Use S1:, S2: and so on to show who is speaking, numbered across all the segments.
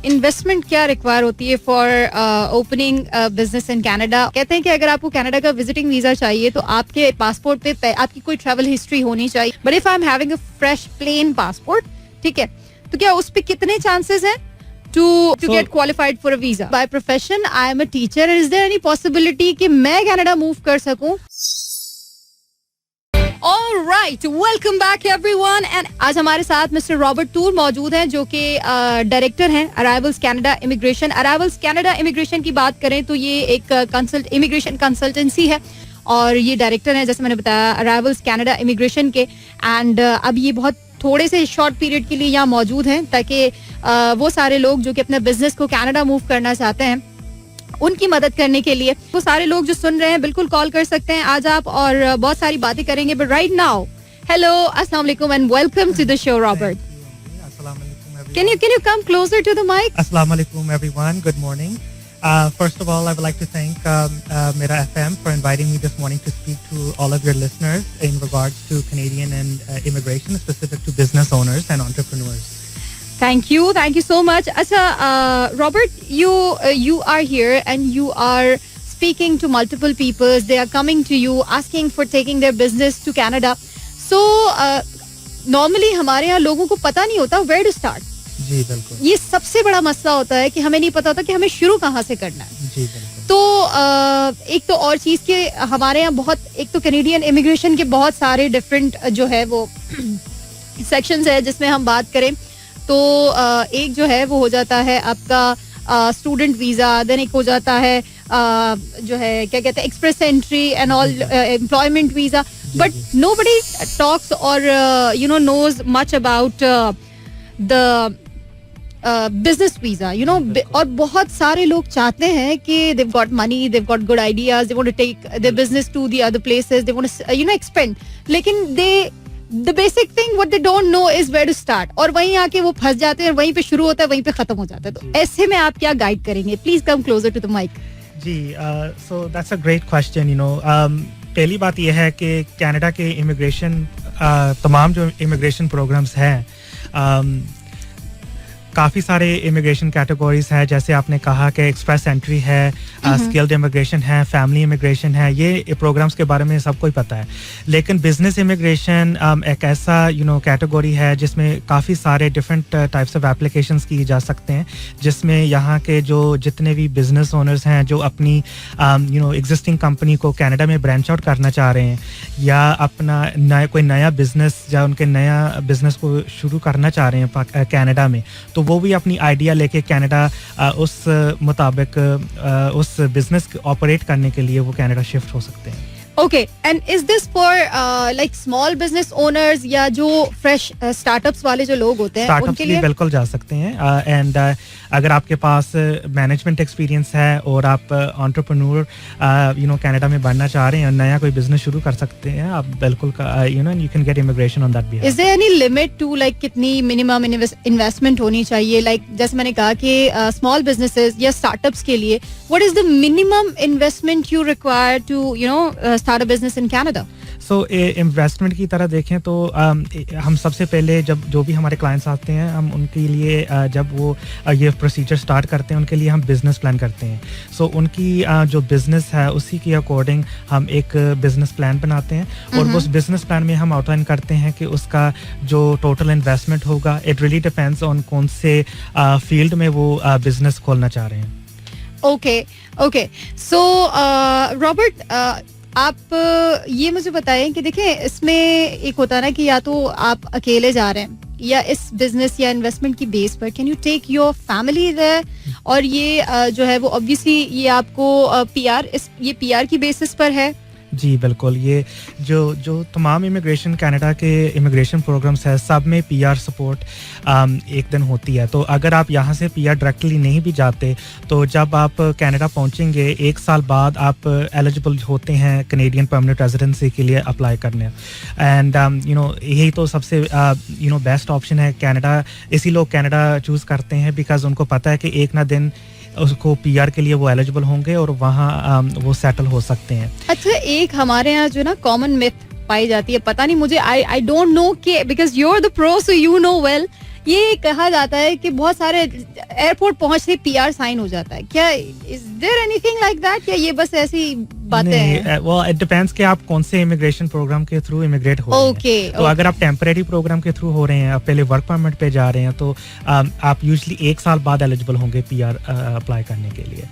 S1: Investment क्या require होती है for opening business in Canada? कहते हैं कि अगर आपको कनाडा का विजिटिंग वीजा चाहिए तो आपके पासपोर्ट पे आपकी कोई ट्रैवल हिस्ट्री होनी चाहिए. But if I am having a fresh plain passport, ठीक है, तो क्या उस पे कितने चांसेस हैं to get qualified for a visa? By profession, I am a teacher. Is there any possibility कि मैं कनाडा मूव कर सकूं? All right, welcome back everyone. And आज हमारे साथ मिस्टर रॉबर्ट टूर मौजूद हैं जो कि डायरेक्टर हैं arrivals Canada immigration. Arrivals Canada immigration की बात करें तो ये एक इमिग्रेशन कंसल्टेंसी है और ये डायरेक्टर हैं, जैसे मैंने बताया, अराइवल्स कनाडा इमिग्रेशन के. एंड अब ये बहुत थोड़े से शॉर्ट पीरियड के लिए यहाँ मौजूद हैं ताकि वो सारे लोग जो कि अपने बिजनेस को कनाडा मूव करना चाहते हैं उनकी मदद करने के लिए, वो सारे लोग जो सुन रहे हैं बिल्कुल कॉल कर सकते हैं आज आप, और बहुत सारी बातें करेंगे. बट राइट नाउ, हेलो, अस्सलाम वालेकुम and welcome to the show Robert. Can you come closer to the mic?
S2: Assalamu alaikum everyone. Good morning. First of all, I would like to thank Mera FM for inviting me this morning to speak to all of your listeners in regards to Canadian and immigration, specific to business owners and entrepreneurs.
S1: Thank you so much. Acha, Robert, you are here and you are speaking to multiple people. They are coming to you asking for taking their business to Canada. So normally हमारे यहाँ लोगों को पता नहीं होता where to start.
S2: जी बिल्कुल.
S1: ये सबसे बड़ा मसला होता है कि हमें नहीं पता होता कि हमें शुरू कहाँ से करना है.
S2: जी बिल्कुल.
S1: तो एक तो और चीज के हमारे यहाँ बहुत, एक तो कैनेडियन इमिग्रेशन के बहुत सारे डिफरेंट जो है वो सेक्शंस है जिसमें हम बात करें तो एक जो है वो हो जाता है आपका स्टूडेंट वीजा, देन एक हो जाता है जो है क्या कहते हैं express entry and all, employment visa. But nobody talks or knows much about the business visa, और बहुत सारे लोग चाहते हैं कि they've got money, they've got good ideas, they want to take their business to the other places, they want to expand, लेकिन the basic thing what they don't know is where to start, और वहीं आके वो फंस जाते हैं और वहीं पे शुरू होता है, वहीं पे खत्म हो जाता है. तो ऐसे में आप क्या गाइड करेंगे? Please come closer to the mic.
S2: जी, so that's a great question. पहली बात यह है कि कनाडा के इमिग्रेशन तमाम जो इमिग्रेशन प्रोग्राम्स हैं, काफ़ी सारे इमिग्रेशन कैटेगरीज है, जैसे आपने कहा कि एक्सप्रेस एंट्री है, स्किल्ड इमिग्रेशन है, फैमिली इमिग्रेशन है. ये प्रोग्राम्स के बारे में सबको ही पता है. लेकिन बिजनेस इमिग्रेशन एक ऐसा कैटेगरी है जिसमें काफ़ी सारे डिफरेंट टाइप्स ऑफ एप्लीकेशंस की जा सकते हैं, जिसमें यहाँ के जो जितने भी बिजनेस ओनर्स हैं जो अपनी एग्जिस्टिंग कंपनी को कनाडा में ब्रांच आउट करना चाह रहे हैं या अपना कोई नया बिजनेस या उनके नया बिजनेस को शुरू करना चाह रहे हैं कनाडा में, तो वो भी अपनी आइडिया लेके कनाडा उस मुताबिक उस बिजनेस ऑपरेट करने के लिए वो कनाडा शिफ्ट हो सकते हैं.
S1: Okay, and is this for like small business owners या जो fresh startups वाले जो लोग होते हैं
S2: उनके लिए बिल्कुल जा सकते हैं. एंड अगर आपके पास मैनेजमेंट एक्सपीरियंस है और आप एंटरप्रेन्योर कनाडा में बढ़ना चाह रहे हैं और नया कोई बिजनेस शुरू कर सकते हैं, आप बिल्कुल you can get immigration on that behalf.
S1: Is there any limit to like कितनी मिनिमम इन्वेस्टमेंट होनी चाहिए? लाइक जैसे मैंने कहा कि स्मॉल बिजनेसेस या स्टार्टअप्स के लिए what is the minimum investment you require to start a business in Canada?
S2: So investment की तरह देखें तो हम सबसे पहले जब जो भी हमारे क्लाइंट्स आते हैं, हम उनके लिए जब वो ये प्रोसीजर स्टार्ट करते हैं उनके लिए हम बिज़नेस प्लान करते हैं. सो उनकी जो बिज़नेस है उसी के अकॉर्डिंग हम एक बिज़नेस प्लान बनाते हैं और उस बिज़नेस प्लान में हम आउटलाइन करते हैं कि उसका जो टोटल इन्वेस्टमेंट होगा, इट रियली डिपेंड्स ऑन कौन से फील्ड में वो बिज़नेस खोलना चाह रहे हैं.
S1: ओके. सो रॉबर्ट, आप ये मुझे बताएं कि देखें इसमें एक होता है ना कि या तो आप अकेले जा रहे हैं या इस बिजनेस या इन्वेस्टमेंट की बेस पर can you take your family there, और ये जो है वो ऑब्वियसली ये आपको ये पीआर की बेसिस पर है.
S2: जी बिल्कुल. ये जो तमाम इमिग्रेशन कनाडा के इमिग्रेशन प्रोग्राम्स है सब में पीआर सपोर्ट एक दिन होती है. तो अगर आप यहाँ से पीआर डायरेक्टली नहीं भी जाते तो जब आप कनाडा पहुँचेंगे 1 साल बाद आप एलिजिबल होते हैं कनेडियन परमानेंट रेजिडेंसी के लिए अप्लाई करने. एंड यही तो सबसे बेस्ट ऑप्शन है कनाडा. इसी लोग कनाडा चूज़ करते हैं बिकॉज उनको पता है कि एक ना दिन उसको पीआर के लिए वो एलिजिबल होंगे और वहाँ वो सेटल हो सकते हैं.
S1: अच्छा, एक हमारे यहाँ जो ना कॉमन मिथ पाई जाती है, पता नहीं मुझे, आई डोंट नो कि because you are the pro so you know well, ये कहा जाता है कि बहुत सारे एयरपोर्ट पहुंचते PR साइन हो जाता है, क्या is there anything like that, या ये बस ऐसी बातें हैं?
S2: well it depends कि आप कौन से इमिग्रेशन प्रोग्राम के थ्रू इमिग्रेट हो रहे हैं. तो अगर आप टेम्परेरी प्रोग्राम के थ्रू हो रहे हैं, आप पहले वर्क परमिट पे जा रहे हैं, तो आप यूजुअली 1 साल बाद एलिजिबल होंगे PR अप्लाई करने के लिए.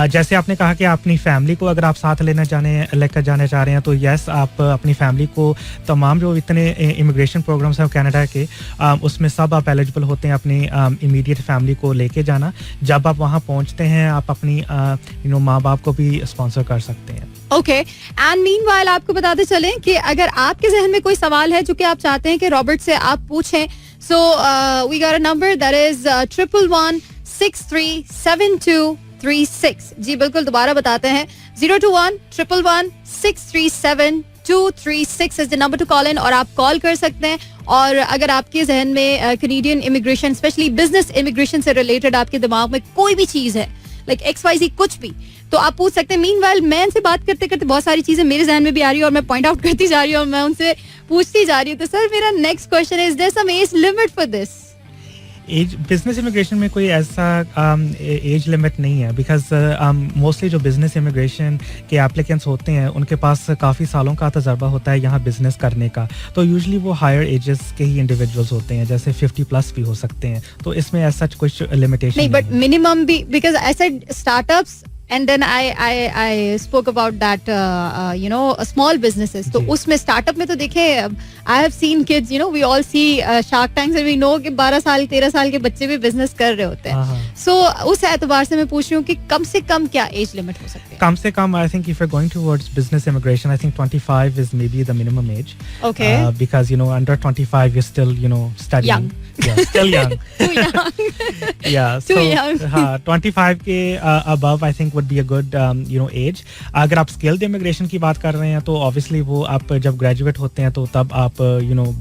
S2: जैसे आपने कहा कि अपनी फैमिली को अगर आप साथ लेकर जाना चाह रहे हैं, तो यस, आप अपनी फैमिली को तमाम जो इतने इमिग्रेशन प्रोग्राम्स हैं कनाडा के, उसमें सब आप एलिजिबल होते हैं अपनी इमीडिएट फैमिली को लेके जाना. जब आप वहाँ पहुँचते हैं, आप अपनी माँ बाप को भी स्पॉन्सर कर सकते हैं.
S1: ओके, एंड मीनवाइल आपको बताते चलें कि अगर आपके जहन में कोई सवाल है जो कि आप चाहते हैं कि रॉबर्ट से आप पूछें, so we got a number that is 111637236. जी बिल्कुल, दोबारा बताते हैं, 02111637236 is the number to call in, और आप कॉल कर सकते हैं. और अगर आपके जहन में Canadian immigration, specially business immigration से रिलेटेड आपके दिमाग में कोई भी चीज है, लाइक XYZ कुछ भी, तो आप पूछ सकते हैं. मीनवाइल मैं इनसे बात करते करते बहुत सारी चीजें मेरे जहन में भी आ रही है और मैं पॉइंट आउट करती जा रही हूँ और मैं उनसे पूछती जा रही हूँ. तो सर, मेरा next question is there some age limit for this?
S2: As business immigration में कोई ऐसा एज लिमिट नहीं है, बिकॉज मोस्टली जो बिजनेस इमिग्रेशन के एप्लीकेंट्स होते हैं उनके पास काफ़ी सालों का तजर्बा होता है यहाँ बिजनेस करने का. तो यूजुअली वो हायर एजेस के ही इंडिविजुअल्स होते हैं, जैसे 50+ भी हो सकते हैं. तो इसमें ऐसा कुछ लिमिटेशन
S1: नहीं, बट मिनिमम भी, because I said startups and then I spoke about that small businesses. तो उसमें स्टार्टअप में तो देखें, I have seen kids, we all see Shark Tanks and we know कि 12 साल 13 साल के बच्चे भी बिजनेस कर रहे होते हैं. So उस एतबार से मैं पूछ रही हूँ कि कम से कम क्या एज लिमिट हो सकती है?
S2: कम से कम, I think if you're going towards business immigration, I think 25 is maybe the minimum age.
S1: Okay.
S2: Because under 25 you're still studying.
S1: Young.
S2: Yeah, still young.
S1: Too young.
S2: Yeah.
S1: Too young.
S2: 25 के above I think would be a good age. अगर आप skilled immigration की बात कर रहे हैं, तो obviously वो आप जब graduate होते हैं, तो तब आप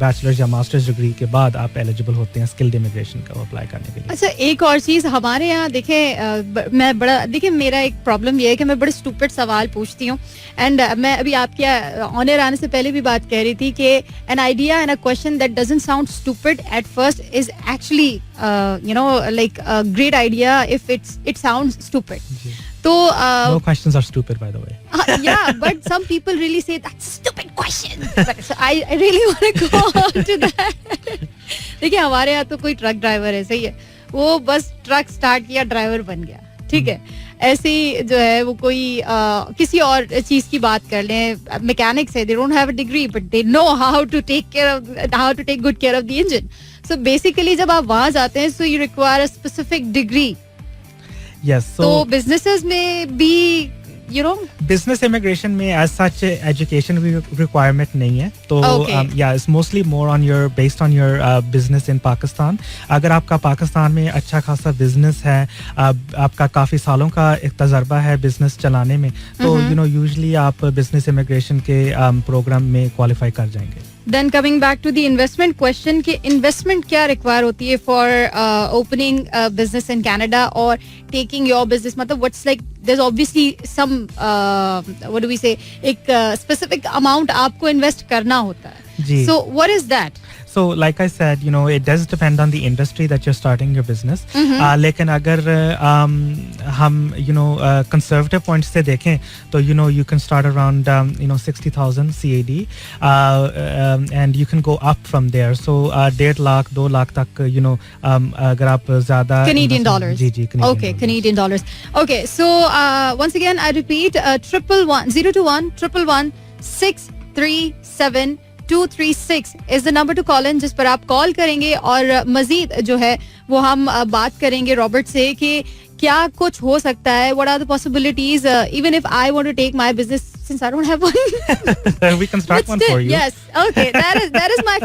S2: bachelor's या master's degree के बाद आप eligible होते हैं skilled immigration का अप्लाई करने के लिए.
S1: अच्छा, एक और चीज हमारे यहाँ देखें, मेरा एक प्रॉब्लम ये है कि मैं बड़े स्टूपिड सवाल पूछती हूँ. एंड मैं अभी आपके ऑनर आने से पहले भी बात कह रही थी कि an idea and a question that doesn't sound stupid at first is actually like a great idea if it sounds stupid. So
S2: no questions are stupid, by the way.
S1: Yeah, but some people really say that's a stupid question. But so I really want to go on to that. देखिए, हमारे यहाँ तो कोई truck driver है, सही है, वो bus truck start किया, ड्राइवर बन गया, ठीक है. ऐसे ही जो है वो कोई किसी और चीज की बात कर लें, मैकेनिक्स है, they don't have a degree but they know how to take good care of the engine. So basically जब आप वहां जाते हैं, so you require a specific degree.
S2: Yes,
S1: तो बिजनेसेस में भी
S2: business immigration में as such education requirement नहीं है. तो it's mostly more based on your business in Pakistan. अगर आपका पाकिस्तान में अच्छा खासा business है, आपका काफी सालों का एक तजर्बा है business चलाने में, तो usually आप business immigration के program में qualify कर जाएंगे.
S1: Then coming back to the investment question, कि investment क्या require होती है for opening a business in Canada or taking your business, मतलब what's like, there's obviously some what do we say, एक specific amount आपको invest करना होता है. So what is that?
S2: So like I said, it does depend on the industry that you're starting your business. लेकिन अगर हम conservative points से देखें, तो you can start around 60,000 CAD and you can go up from there. So 1.5 lakh 2 lakh तक अगर आप ज़्यादा
S1: Canadian dollars.
S2: Ji
S1: Okay, Canadian dollars. Okay, so once again I repeat, 02111637236 is the number to call in, जिस पर आप call करेंगे. और मजीद जो है वो हम बात करेंगे रॉबर्ट से कि क्या कुछ हो सकता है, what are the possibilities, even if I want to take my business, since I don't have one.
S2: We can start one for you.
S1: Yes, okay, that is my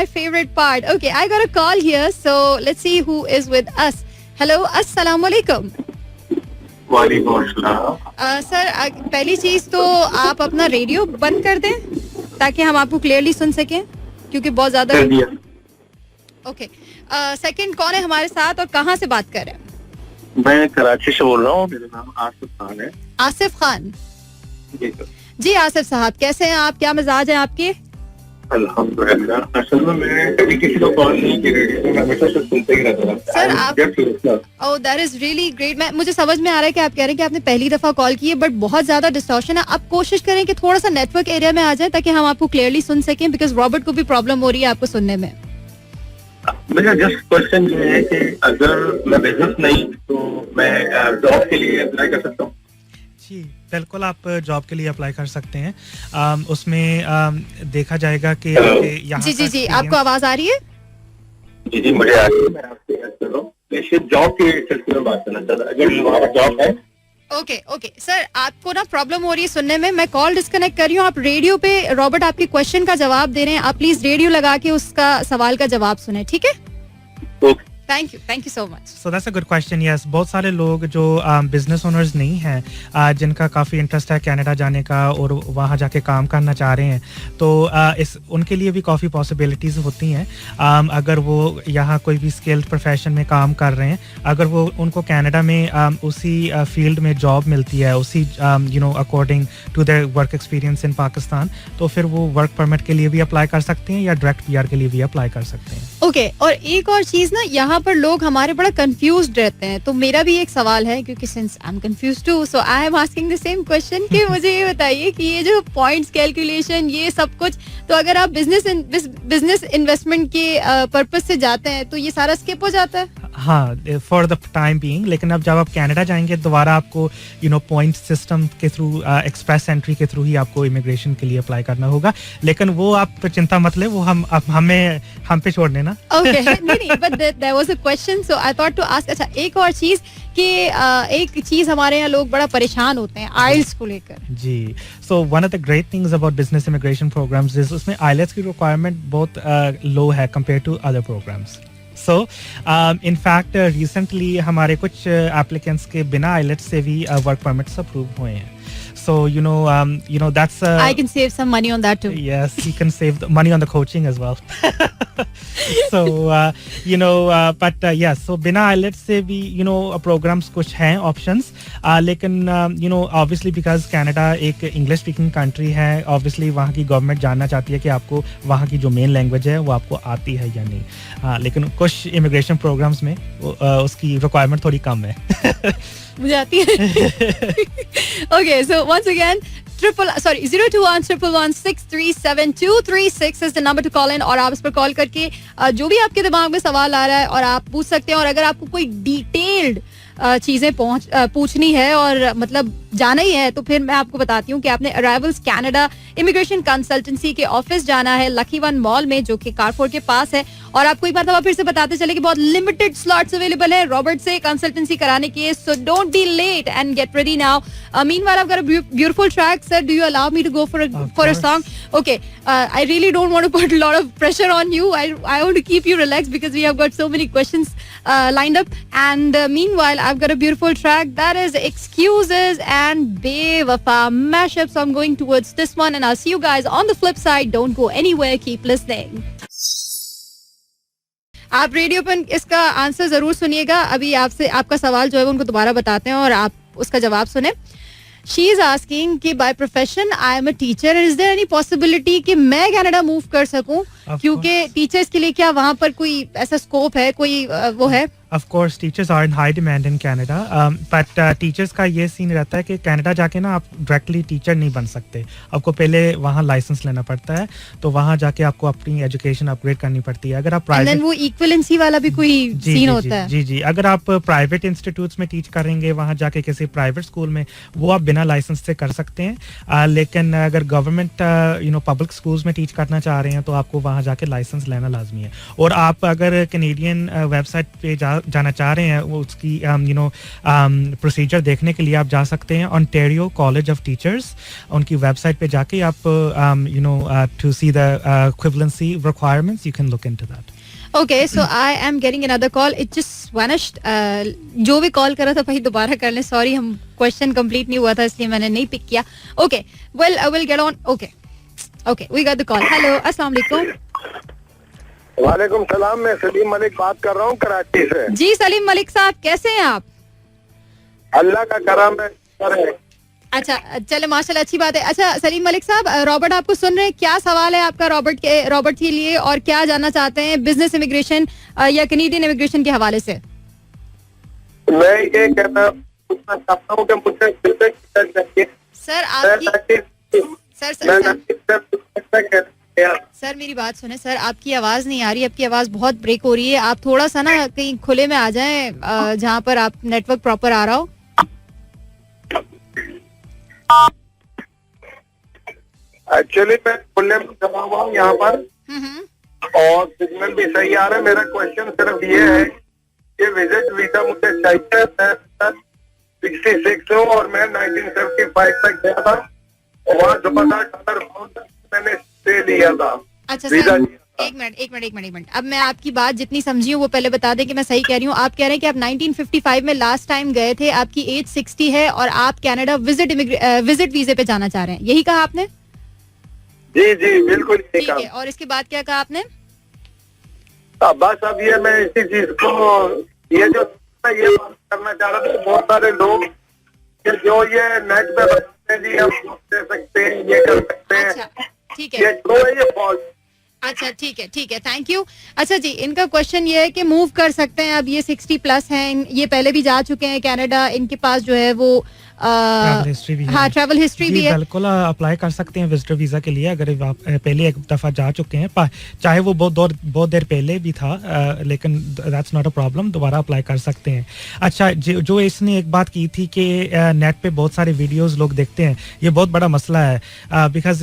S1: favorite part. Okay, I got a call here, so let's see who is with us. Hello, assalamu alaikum.
S3: वालेकुम अस्सलाम.
S1: Sir, पहली चीज तो आप अपना radio बंद कर दें ताकि हम आपको क्लियरली सुन सकें, क्योंकि बहुत ज्यादा. ओके, सेकंड, कौन है हमारे साथ और कहाँ से बात कर रहे हैं?
S3: मैं कराची से बोल रहा हूँ, मेरा नाम आसिफ खान है.
S1: आसिफ खान
S3: जी सर.
S1: जी आसिफ साहब, कैसे हैं आप, क्या मिजाज है आपके?
S3: अल्हम्दुलिल्लाह। असल में मैं कभी किसी को कॉल नहीं की रेडियो में, मैं हमेशा से सुनते ही रहता था।
S1: सर,
S3: I'm
S1: आप-
S3: just listener।
S1: Oh that is really great. मैं मुझे समझ में आ रहा है कि आप कह रहे हैं कि आपने पहली दफा कॉल की है, बट बहुत ज्यादा डिस्टॉर्शन है। आप कोशिश करें कि थोड़ा सा नेटवर्क एरिया में आ जाए ताकि हम आपको क्लियरली सुन सकें, बिकॉज रॉबर्ट को भी प्रॉब्लम हो रही है आपको सुनने में।
S3: मेरा जस्ट क्वेश्चन ये है कि अगर मैं बिजनेस नहीं तो मैं जॉब के लिए अप्लाई कर सकता हूँ?
S2: जी बिल्कुल, आप जॉब के लिए अप्लाई कर सकते हैं। उसमें देखा जाएगा कि आपके यहाँ
S1: जी
S2: का
S1: जी जी, आपको
S2: experience-
S1: आवाज आ रही है?
S3: जी मुझे आ रही है, मैं आपसे बात कर रहा हूँ। मैं सिर्फ जॉब के सिलसिले में बात करना चाहता, अगर वहाँ जॉब है।
S1: ओके ओके सर, आपको ना प्रॉब्लम हो रही है सुनने में, मैं कॉल डिस्कनेक्ट कर रही हूँ। आप रेडियो पे रॉबर्ट आपके क्वेश्चन का जवाब दे रहे हैं, आप प्लीज रेडियो लगा के उसका सवाल का जवाब सुने, ठीक है?
S3: तो
S1: thank you so much.
S2: So that's a good question. Yes, बहुत सारे लोग जो बिजनेस ओनर्स नहीं हैं, जिनका काफ़ी इंटरेस्ट है कनाडा जाने का और वहाँ जाके काम करना चाह रहे हैं, तो इस उनके लिए भी काफ़ी पॉसिबिलिटीज़ होती हैं। अगर वो यहाँ कोई भी स्किल्ड प्रोफेशन में काम कर रहे हैं, अगर वो उनको कनाडा में उसी फील्ड में जॉब मिलती है, उसी according to their work experience in Pakistan, तो फिर वो वर्क परमिट के लिए भी अप्लाई कर सकते हैं या डायरेक्ट पीआर के लिए भी अप्लाई कर सकते हैं।
S1: ओके और एक और चीज ना, यहाँ पर लोग हमारे बड़ा कंफ्यूज्ड रहते हैं, तो मेरा भी एक सवाल है, क्योंकि since I am confused too, so I am asking the same question कि मुझे ये बताइए कि ये जो पॉइंट्स कैलकुलेशन ये सब कुछ, तो अगर आप बिजनेस इन्वेस्टमेंट के पर्पस से जाते हैं तो ये सारा स्किप हो जाता है?
S2: हाँ, फॉर द टाइम बीइंग। लेकिन अब जब आप कनाडा जाएंगे दोबारा आपको पॉइंट सिस्टम के थ्रू, एक्सप्रेस एंट्री के थ्रू ही आपको इमिग्रेशन के लिए अप्लाई करना होगा। लेकिन वो आप चिंता मत लें, वो हम पे छोड़ देना।
S1: ओके नहीं but there was a question, so I thought to ask. अच्छा, एक और चीज कि एक चीज हमारे यहाँ लोग बड़ा परेशान होते हैं आइल्स को लेकर।
S2: जी, so one of the great things about business immigration programs is उसमें आइलेट्स की रिक्वायरमेंट बहुत लो है compare to other programs. So in fact recently हमारे कुछ एप्लीकेंट्स के बिना आइलेट्स से भी वर्क परमिट्स अप्रूव हुए हैं। So that's
S1: I can save some money on that too.
S2: Yes, you can save the money on the coaching as well. So but yes, so बिना IELTS से भी programs कुछ हैं options, लेकिन obviously because Canada एक English speaking country है, obviously वहाँ की government जानना चाहती है कि आपको वहाँ की जो main language है वो आपको आती है या नहीं। लेकिन कुछ immigration programs में उसकी requirement थोड़ी कम है।
S1: मुझे आती है। Okay, so once again 021-111-637-236 is the number to call in, और आप इस पर कॉल करके जो भी आपके दिमाग में सवाल आ रहा है और आप पूछ सकते हैं। और अगर आपको कोई डिटेल्ड चीजें पूछनी है और मतलब जाना ही है, तो फिर मैं आपको बताती हूँ कि आपने अराइवल्स कनाडा इमिग्रेशन कंसल्टेंसी के ऑफिस जाना है लकी वन मॉल में, जो कि कारफोर के पास है। और आपको एक बार फिर से बताते चले कि बहुत लिमिटेड स्लॉट्स अवेलेबल है रॉबर्ट से कंसल्टेंसी कराने के, so don't be late and get ready now. Meanwhile, I've got a beautiful track, sir. Do you allow me to go for a song? Okay. I really don't want to put a lot of pressure on you. I want to keep you relaxed because we have got so many questions lined up. And meanwhile, I've got a beautiful track that is Excuses and Bewafa mashup. So I'm going towards this one, and I'll see you guys on the flip side. Don't go anywhere. Keep listening. आप radio पर इसका answer जरूर सुनिएगा। अभी आपसे आपका सवाल जो है वो उनको दोबारा बताते हैं और आप उसका जवाब सुने। She is asking कि by profession I am a teacher. Is there any possibility कि मैं कनाडा मूव कर सकूं? क्योंकि टीचर्स के लिए क्या वहाँ पर कोई ऐसा स्कोप है, कोई वो है?
S2: Of course, teachers are in high demand in Canada, but teachers का ये सीन रहता है कि कनाडा जाके ना आप डायरेक्टली टीचर नहीं बन सकते, आपको पहले वहाँ लाइसेंस लेना पड़ता है, तो वहाँ जाके आपको अपनी एजुकेशन अपग्रेड करनी पड़ती है। अगर आप प्राइवेट,
S1: वो इक्विवेलेंसी वाला भी कोई सीन होता है?
S2: जी, अगर आप प्राइवेट इंस्टीट्यूट्स में टीच करेंगे वहाँ जाके किसी प्राइवेट स्कूल में, वो आप बिना लाइसेंस से कर सकते हैं। लेकिन अगर गवर्नमेंट पब्लिक स्कूल्स में टीच करना चाह रहे हैं तो आपको वहाँ जाके लाइसेंस लेना लाजमी है। और आप अगर कैनेडियन वेबसाइट पे जाना चाह रहे हैं, वो उसकी प्रोसीजर देखने के लिए आप जा सकते हैं ओंटारियो कॉलेज ऑफ टीचर्स, उनकी वेबसाइट पे जाके आप to see the equivalency requirements you can look into that.
S1: Okay, so I am getting another call. It just vanished. जो भी कॉल करा था भाई दोबारा कर लें, सॉरी हम क्वेश्चन कंप्लीट नहीं हुआ था इसलिए मैंने नहीं पिक किया। Okay, well I will get on. Okay, we got the call. Hello, अस्सलाम वालेकुम।
S4: वालेकुम सलाम, मैं सलीम मलिक बात कर रहा हूँ कराची से।
S1: जी सलीम मलिक साहब, कैसे हैं आप?
S4: अल्लाह का करम है।
S1: अच्छा चले माशाल्लाह, अच्छी बात है. अच्छा सलीम मलिक साहब, रॉबर्ट आपको सुन रहे हैं. क्या सवाल है आपका रॉबर्ट के लिए, और क्या जानना चाहते हैं बिजनेस इमिग्रेशन या कैनेडियन इमिग्रेशन के हवाले से?
S4: मैं ये कहना पूछना चाहता हूँ कि मुझे बिजनेस चाहिए.
S1: सर आपकी
S4: मैं
S1: सर मेरी बात सुने सर, आपकी आवाज नहीं आ रही, आपकी आवाज बहुत ब्रेक हो रही है. आप थोड़ा सा ना कहीं खुले में आ जाएं जहाँ पर आप नेटवर्क प्रॉपर आ रहा हो.
S4: एक्चुअली मैं खुले में जमा हुआ हूँ यहाँ पर और सिग्नल भी सही आ रहा है. मेरा क्वेश्चन सिर्फ ये है कि विजिट वीजा मुझे चाहिए. मैं 66 हूँ और मैं 1975 तक गया था और वहाँ $10,000 मैंने स्टे लिया था.
S1: अच्छा
S4: वीजा
S1: सर
S4: लिया था.
S1: एक मिनट. अब मैं आपकी बात जितनी समझी हूँ वो पहले बता दें कि मैं सही कह रही हूँ. आप कह रहे हैं कि आप 1955 में लास्ट टाइम गए थे, आपकी एज 60 है और आप कनाडा विजिट वीजे पे जाना चाह रहे हैं, यही कहा आपने?
S4: जी जी बिल्कुल
S1: ठीक है. और इसके बाद क्या कहा आपने?
S4: बस अब ये मैं इसी चीज को ये जो ये बात करना चाह रहा था. बहुत सारे लोग कि जो ये नेट पे बताते हैं जी हम दे सकते हैं, ये कर सकते हैं,
S1: अच्छा ठीक
S4: ये
S1: है.
S4: जो है ये फॉल्ट.
S1: अच्छा ठीक है, थैंक यू. अच्छा जी, इनका क्वेश्चन ये है कि मूव कर सकते हैं. अब ये 60 प्लस हैं, ये पहले भी जा चुके हैं कनाडा, इनके पास जो है वो
S2: ट्रैवल हिस्ट्री भी है.
S1: हाँ ट्रैवल हिस्ट्री भी है.
S2: बिल्कुल अप्लाई कर सकते हैं विजिटर वीजा के लिए अगर आप पहले एक दफा जा चुके हैं, चाहे वो बहुत देर पहले भी था, लेकिन दैट्स नॉट अ प्रॉब्लम, दोबारा अप्लाई कर सकते हैं. अच्छा जो इसने एक बात की थी कि नेट पे बहुत सारे वीडियोस लोग देखते हैं, ये बहुत बड़ा मसला है. बिकॉज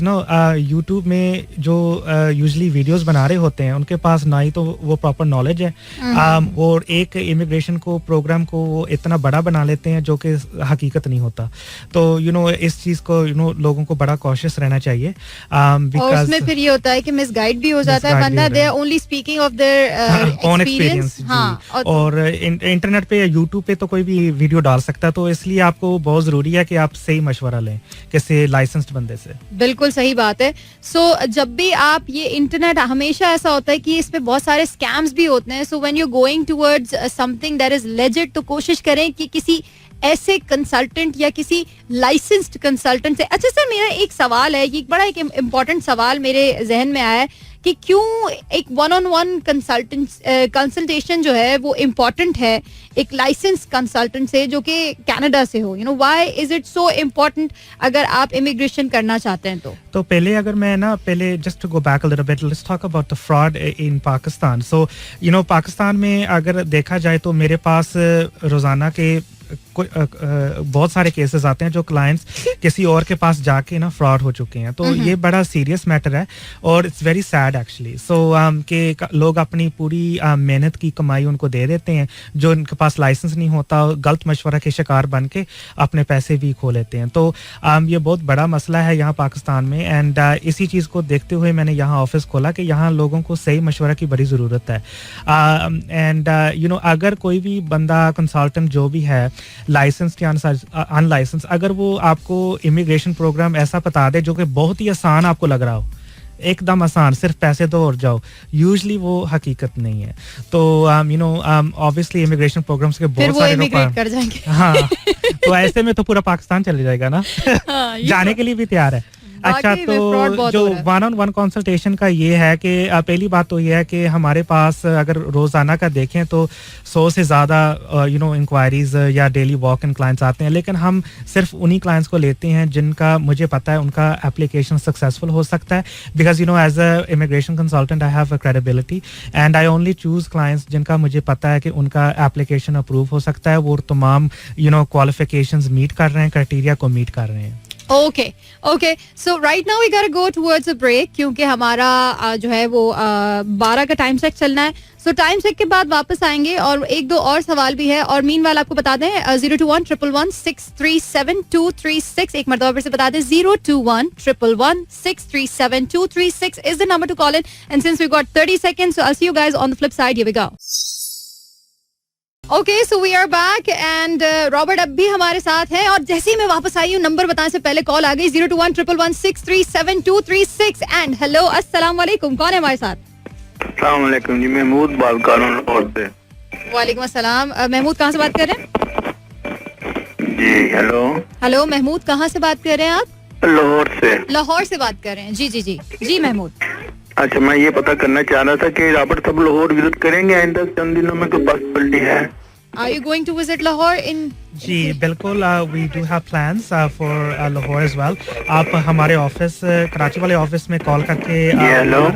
S2: यूट्यूब में जो यूजली वीडियोस बना रहे होते हैं उनके पास ना ही तो वो प्रॉपर नॉलेज है, और एक इमिग्रेशन को प्रोग्राम को वो इतना बड़ा बना लेते हैं जो कि हकीकत नहीं होता. तो इस चीज को लोगों को बड़ा कॉशियस रहना चाहिए.
S1: और उसमें फिर ये होता है कि मिसगाइड भी हो जाता है वरना they are only speaking of their own experience. हाँ, और
S2: इंटरनेट पे या यूट्यूब पे तो कोई भी वीडियो डाल सकता है, तो इसलिए आपको बहुत जरूरी है कि आप सही मशवरा लें किसी लाइसेंस्ड बंदे से.
S1: बिल्कुल सही बात है. सो जब भी आप ये इंटरनेट, हमेशा ऐसा होता है कि इसमें बहुत सारे स्कैम्स भी होते हैं. So when you going towards something that is legit, तो कोशिश करें कि किसी ऐसे कंसल्टेंट या किसी लाइसेंस्ड कंसल्टेंट से. अच्छा सर मेरा एक सवाल है, ये बड़ा एक इम्पोर्टेंट सवाल मेरे जहन में आया है कि क्यों एक 1-on-1 कंसल्टेशन जो है वो इम्पोर्टेंट है एक लाइसेंस कंसल्टेंट से जो कि कनाडा से हो. Why is it so important अगर आप इमिग्रेशन करना चाहते हैं तो
S2: पहले अगर मैं पहले just to go back a little bit, let's talk about the fraud in Pakistan. So Pakistan में अगर देखा जाए तो मेरे पास रोजाना के बहुत सारे केसेस आते हैं जो क्लाइंट्स किसी और के पास जाके फ्रॉड हो चुके हैं. तो ये बड़ा सीरियस मैटर है और इट्स वेरी सैड एक्चुअली. सो कि लोग अपनी पूरी मेहनत की कमाई उनको दे देते हैं, जो उनके पास लाइसेंस नहीं होता, गलत मशवरा के शिकार बन के अपने पैसे भी खो लेते हैं. तो ये बहुत बड़ा मसला है यहाँ पाकिस्तान में. एंड इसी चीज़ को देखते हुए मैंने यहाँ ऑफिस खोला कि यहाँ लोगों को सही मशवरा की बड़ी ज़रूरत है. एंड अगर कोई भी बंदा कंसल्टेंट जो भी है लाइसेंस या अनलाइसेंस, अगर वो आपको इमिग्रेशन प्रोग्राम ऐसा बता दे जो कि बहुत ही आसान आपको लग रहा हो, एकदम आसान, सिर्फ पैसे दो और जाओ, यूजुअली वो हकीकत नहीं है. तो ऑब्वियसली इमिग्रेशन प्रोग्राम्स के बहुत सारे
S1: इमिग्रेट कर जाएंगे.
S2: हाँ, तो ऐसे में तो पूरा पाकिस्तान चले जाएगा ना. जाने के लिए भी तैयार है. अच्छा, तो जो 1-on-1 कंसल्टेशन का ये है कि पहली बात तो ये है कि हमारे पास अगर रोजाना का देखें तो 100 से ज़्यादा इंक्वायरीज या डेली वॉक इन क्लाइंट्स आते हैं, लेकिन हम सिर्फ उन्हीं क्लाइंट्स को लेते हैं जिनका मुझे पता है उनका एप्लीकेशन सक्सेसफुल हो सकता है. Because as a immigration consultant I have a credibility and I only choose clients जिनका मुझे पता है कि उनका एप्लीकेशन अप्रूव हो सकता है, वो तमाम क्वालिफिकेशंस मीट कर रहे हैं, क्राइटेरिया को मीट कर रहे हैं.
S1: Okay so right now we gotta go towards a break क्योंकि हमारा जो है वो 12 का टाइम चेक चलना है. सो टाइम चेक के बाद वापस आएंगे और एक दो और सवाल भी है. और मीनवाइल आपको बता दें 021-111-637-236, एक मरतबा फिर से बता दें 021-111-637-236 is the number to call in. And since we got 30 seconds, so I'll see you guys on the flip side. Here we go. Okay, so we are back and Robert अब भी हमारे साथ हैं और जैसे ही मैं वापस आई हूँ नंबर बताने से पहले कॉल आ गई 021-111-637-236 एंड हेलो अस्सलाम वालेकुम. कौन है हमारे साथ?
S5: अस्सलाम वालेकुम जी, महमूद बात कर रहा हूँ लाहौर से.
S1: वालेकुम अस्सलाम. महमूद कहाँ से बात कर रहे हैं?
S5: जी हेलो।
S1: हेलो महमूद, कहाँ से बात कर रहे हैं आप?
S5: लाहौर से।
S1: लाहौर से बात कर रहे हैं, जी जी जी जी महमूद।
S5: अच्छा, मैं ये पता करना चाह रहा था कि रॉबर्ट साहब लाहौर विजिट करेंगे आइंदा चंद दिनों में, कोई पॉसिबिलिटी है?
S1: Are you going to visit Lahore in?
S2: जी बिल्कुल, we do have plans for Lahore as well. आप हमारे ऑफिस कराची वाले ऑफिस में कॉल करके
S5: हेलो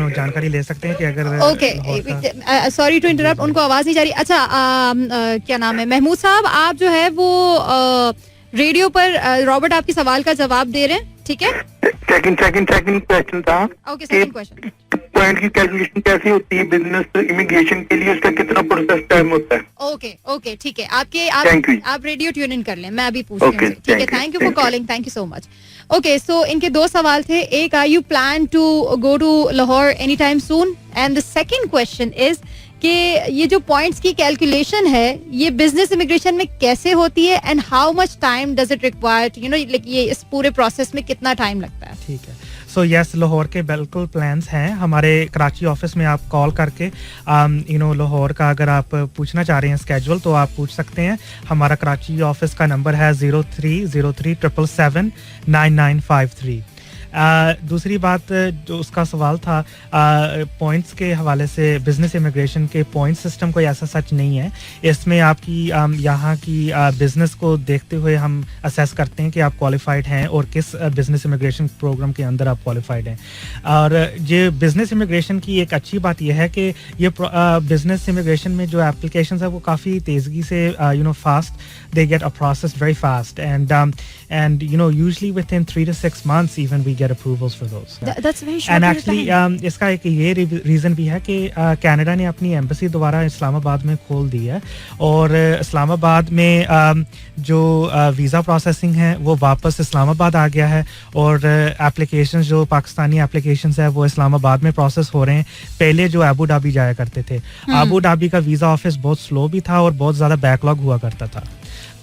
S2: जानकारी ले सकते हैं कि अगर
S1: ओके, सॉरी टू इंटरप्ट, उनको आवाज नहीं जा रही। अच्छा, क्या नाम है महमूद साहब, आप जो है वो रेडियो पर रॉबर्ट आपके सवाल का जवाब दे रहे हैं, ठीक है?
S5: सेकंड क्वेश्चन था।
S1: Okay, second question.
S5: पॉइंट की कैलकुलेशन कैसी होती है बिजनेस इमिग्रेशन के लिए, उसका कितना प्रोसेस टाइम होता है?
S1: ओके ठीक है, आप रेडियो ट्यून इन कर लें, मैं अभी पूछती हूँ, ठीक है? Thank you for calling, thank you so much. Okay, so इनके दो सवाल थे, एक, are you plan to go to Lahore any time soon, and the second question is कि ये जो पॉइंट्स की कैलकुलेशन है ये बिजनेस इमिग्रेशन में कैसे होती है, and how much time does it require, ये इस पूरे प्रोसेस में कितना टाइम लगता है?
S2: ठीक है। सो यस, लाहौर के बिल्कुल प्लान्स हैं। हमारे कराची ऑफिस में आप कॉल करके लाहौर का अगर आप पूछना चाह रहे हैं स्केड्यूल तो आप पूछ सकते हैं। हमारा कराची ऑफिस का नंबर है 0303779953। दूसरी बात जो उसका सवाल था पॉइंट्स के हवाले से, बिजनेस इमिग्रेशन के पॉइंट सिस्टम कोई ऐसा सच नहीं है। इसमें आपकी यहाँ की बिजनेस को देखते हुए हम असेस करते हैं कि आप क्वालिफाइड हैं और किस बिजनेस इमिग्रेशन प्रोग्राम के अंदर आप क्वालिफाइड हैं। और ये बिजनेस इमिग्रेशन की एक अच्छी बात यह है कि ये बिजनेस इमिग्रेशन में जो एप्लीकेशंस है वो काफ़ी तेज़गी से fast, they get a process very fast, and usually within 3 to 6 months even we get approvals for those.
S1: That's very short.
S2: And actually इसका एक ये रीज़न भी है कि कनाडा ने अपनी एम्बेसी दोबारा इस्लामाबाद में खोल दी है, और इस्लामाबाद में जो वीज़ा प्रोसेसिंग है वो वापस इस्लामाबाद आ गया है, और एप्लीकेशंस जो पाकिस्तानी एप्लीकेशंस है वो इस्लामाबाद में प्रोसेस हो रहे हैं। पहले जो अबू धाबी जाया करते थे, अबू धाबी का वीज़ा ऑफिस बहुत स्लो भी था और बहुत ज़्यादा बैकलॉग हुआ करता था,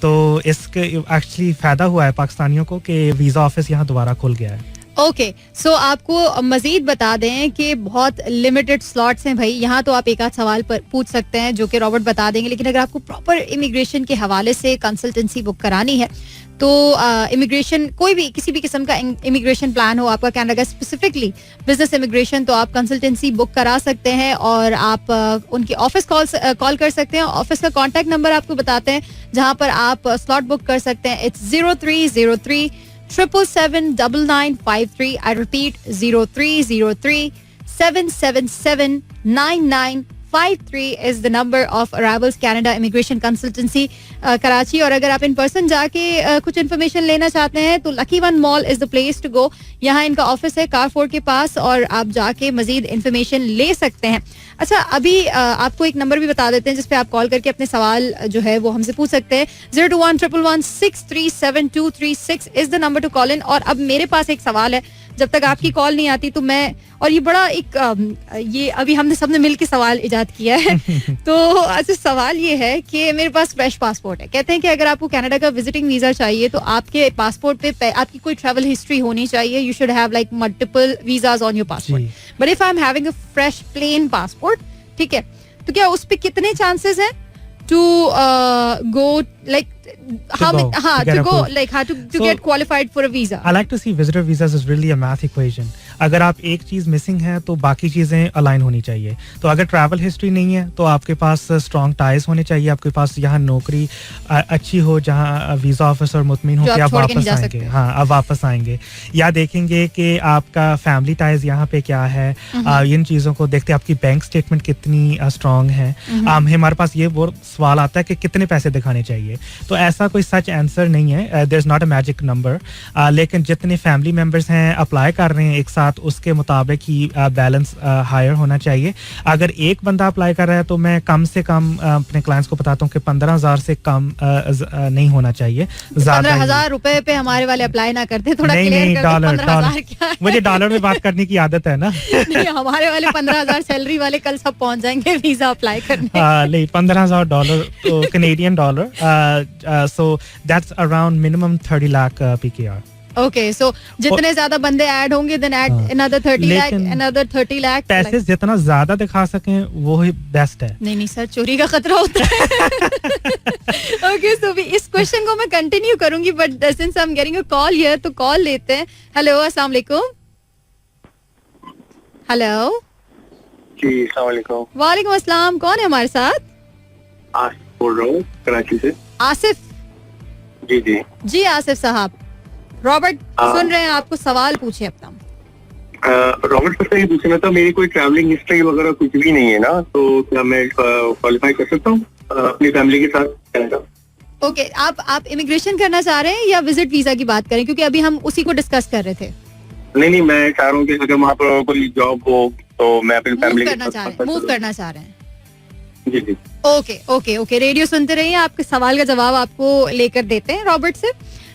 S2: तो इसके एक्चुअली फ़ायदा हुआ है पाकिस्तानियों को कि वीज़ा ऑफिस यहाँ दोबारा खुल गया है।
S1: ओके, सो आपको मजीद बता दें कि बहुत लिमिटेड स्लॉट्स हैं भाई। यहाँ तो आप एक आध सवाल पर पूछ सकते हैं जो कि रॉबर्ट बता देंगे, लेकिन अगर आपको प्रॉपर इमिग्रेशन के हवाले से कंसल्टेंसी बुक करानी है तो इमिग्रेशन, कोई भी किसी भी किस्म का इमिग्रेशन प्लान हो आपका कनाडा का, स्पेसिफिकली बिजनेस इमिग्रेशन, तो आप कंसल्टेंसी बुक करा सकते हैं और आप उनकी ऑफिस कॉल कर सकते हैं। ऑफिस का कॉन्टैक्ट नंबर आपको बताते हैं जहाँ पर आप स्लॉट बुक कर सकते हैं। It's 0303 777-9953. I repeat, 0303 777-9953 is the number of Arrivals Canada Immigration Consultancy Karachi. और अगर आप इन पर्सन जाके कुछ इन्फॉर्मेशन लेना चाहते हैं तो lucky one mall is the place to go. यहाँ इनका ऑफिस है कारफोर्ड के पास और आप जाके मजीद इन्फॉर्मेशन ले सकते हैं। अच्छा, अभी आपको एक नंबर भी बता देते हैं जिसपे आप कॉल करके अपने सवाल जो है वो हमसे पूछ सकते हैं। 021-111-637-236 is the number to call in. और अब मेरे पास एक सवाल है, जब तक आपकी कॉल नहीं आती तो मैं, और ये बड़ा एक ये अभी हमने सबने मिलकर सवाल इजाद किया है तो अच्छा, सवाल ये है कि मेरे पास फ्रेश पासपोर्ट है। कहते हैं कि अगर आपको कनाडा का विजिटिंग वीजा चाहिए तो आपके पासपोर्ट पे आपकी कोई ट्रैवल हिस्ट्री होनी चाहिए। You should have like multiple visas on your passport. But if I am having a fresh plain passport, ठीक है, तो क्या उस पे कितने चांसेस हैं to go like to get qualified for a visa?
S2: I like to see visitor visas is really a math equation. अगर आप एक चीज मिसिंग है तो बाकी चीजें अलाइन होनी चाहिए। तो अगर ट्रैवल हिस्ट्री नहीं है तो आपके पास स्ट्रॉन्ग टाइज होने चाहिए, आपके पास यहाँ नौकरी अच्छी हो जहाँ वीजा ऑफिसर मुतमिन हो कि आप वापस आएंगे। हाँ, आप वापस आएंगे, या देखेंगे कि आपका फैमिली टाइज यहाँ पे क्या है। इन चीजों को देखते आपकी बैंक स्टेटमेंट कितनी स्ट्रॉन्ग है। हमारे पास ये वो सवाल आता है कि कितने पैसे दिखाने चाहिए, तो ऐसा कोई सच आंसर नहीं है। There is not a magic number, लेकिन जितने फैमिली मेंबर्स हैं अप्लाई कर रहे हैं एक साथ, उसके मुताबिक ही बैलेंस हायर होना चाहिए। अगर एक बंदा अप्लाई कर रहा है तो मैं कम से कम अपने क्लाइंट्स को बताता हूँ कि 15,000 से कम नहीं होना चाहिए।
S1: 15,000 रुपए पे हमारे वाले अप्लाई ना करते, थोड़ा
S2: नहीं, डॉलर मुझे डॉलर में बात करने की आदत है ना।
S1: नहीं, हमारे वाले 15,000 सैलरी वाले कल सब पहुंच जाएंगे वीजा अप्लाई करने।
S2: नहीं, $15,000 तो Canadian dollar, so that's around minimum 30 lakh PKR.
S1: Okay, so जितने ज्यादा बंदे ऐड होंगे then add another 30 lakh, another 30 lakh.
S2: पैसे जितना ज्यादा दिखा सकें वो ही बेस्ट है.
S1: नहीं सर, चोरी का खतरा होता है. ओके, सो इस क्वेश्चन को मैं कंटिन्यू करूंगी but since I am getting a call here तो कॉल लेते हैं. हेलो, अस्सलाम वालेकुम. हेलो.
S3: जी, अस्सलाम वालेकुम.
S1: वालेकुम अस्सलाम. कौन है हमारे साथ?
S3: आसिफ बोल रहा हूँ कराची से.
S1: आसिफ
S3: जी जी
S1: जी. आसिफ साहब, रॉबर्ट सुन रहे हैं, आपको सवाल पूछे अपना.
S3: रॉबर्ट से ये पूछना था, मेरी कोई ट्रैवलिंग हिस्ट्री वगैरह कुछ भी नहीं है ना, तो क्या मैं क्वालिफाई कर सकता हूँ अपनी फैमिली के साथ कनाडा?
S1: ओके, आप इमिग्रेशन करना चाह रहे हैं या विजिट वीजा की बात करें, क्योंकि अभी हम उसी को डिस्कस कर रहे थे.
S3: नहीं, मैं चाह रहा हूँ कि अगर वहाँ पर कोई जॉब हो तो मैं अपनी फैमिली
S1: मूव करना चाह रहे हैं.
S3: जी जी.
S1: ओके ओके ओके, रेडियो सुनते रहिए, आपके सवाल का जवाब आपको लेकर देते हैं रॉबर्ट से.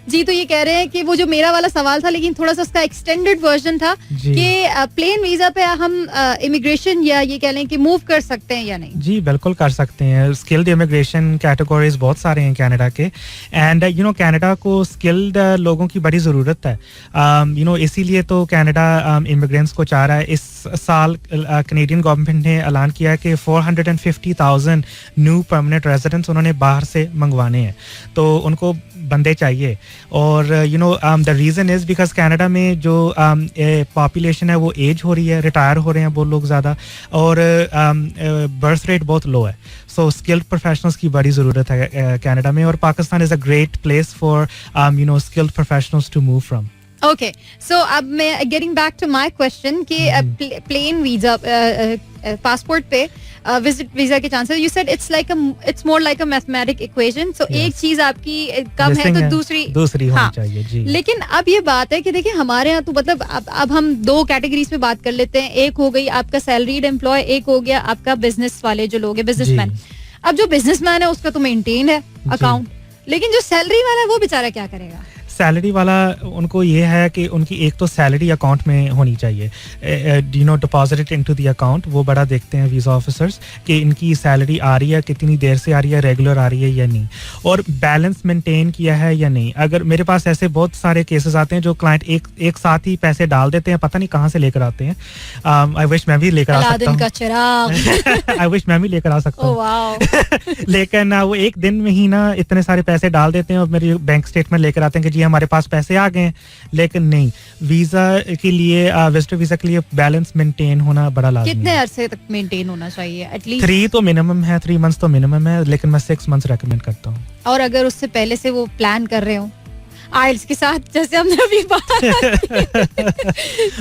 S1: जी, तो ये कह रहे हैं कि वो जो मेरा वाला सवाल था लेकिन थोड़ा सा उसका एक्सटेंडेड वर्जन था कि प्लेन वीजा पे हम इमिग्रेशन या ये कह लें कि मूव कर सकते हैं या नहीं.
S2: जी बिल्कुल कर सकते हैं. स्किल्ड इमिग्रेशन कैटेगरीज बहुत सारे हैं कनाडा के, एंड यू नो कनाडा को स्किल्ड लोगों की बड़ी ज़रूरत है. यू नो इसीलिए तो कनाडा इमिग्रेंट्स को चाह रहा है. इस साल कनेडियन गवर्नमेंट ने ऐलान किया कि 450,000 न्यू परमानेंट रेजिडेंट्स उन्होंने बाहर से मंगवाने हैं, तो उनको बंदे चाहिए. और you know the reason is because Canada में जो पॉपुलेशन है वो एज हो रही है, रिटायर हो रहे हैं वो लोग ज़्यादा, और बर्थ रेट बहुत लो है. सो स्किल्ड प्रोफेशनल्स की बड़ी ज़रूरत है कनाडा में, और Pakistan is a great place for you know skilled professionals to move from.
S1: Okay, so अब मैं getting back to my question कि प्लेन वीजा पासपोर्ट पे विजिट वीजा के chances, you said it's more like a mathematic equation. So एक चीज आपकी कम है तो दूसरी
S2: होनी चाहिए. जी.
S1: लेकिन अब ये बात है कि देखिए हमारे यहाँ तो मतलब अब हम दो कैटेगरीज में बात कर लेते हैं. एक हो गई आपका सैलरीड एम्प्लॉय, एक हो गया आपका बिजनेस वाले जो लोग हैं, बिजनेसमैन. अब जो बिजनेसमैन है उसका तो मेंटेन है अकाउंट, लेकिन जो सैलरी वाला है वो बेचारा क्या करेगा?
S2: सैलरी वाला उनको ये है कि उनकी एक तो सैलरी अकाउंट में होनी चाहिए, you know deposited into the account. वो बड़ा देखते हैं वीज़ा ऑफिसर्स कि इनकी सैलरी आ रही है, कितनी देर से आ रही है, रेगुलर आ रही है या नहीं, और बैलेंस मेंटेन किया है या नहीं. अगर मेरे पास ऐसे बहुत सारे केसेस आते हैं जो क्लाइंट एक साथ ही पैसे डाल देते हैं, पता नहीं कहाँ से लेकर आते हैं. आई विश मैं भी लेकर आ सकता हूँ. आई विश मैं भी लेकर आ सकता हूँ. लेकिन वो एक दिन में ही ना इतने सारे पैसे डाल देते हैं और मेरी बैंक स्टेटमेंट लेकर आते हैं कि जी हमारे पास पैसे आ गए. लेकिन नहीं, वीजा के लिए विजिटर वीजा के लिए बैलेंस मेंटेन होना बड़ा लाज़मी है.
S1: कितने अरसे तक मेंटेन होना चाहिए? एटलीस्ट
S2: 3 तो मिनिमम है, 3 मंथ्स तो मिनिमम है, लेकिन मैं 6 मंथ्स रेकमेंड करता हूँ.
S1: और अगर उससे पहले से वो प्लान कर रहे हो आइल्स के साथ, जैसे हमने अभी बात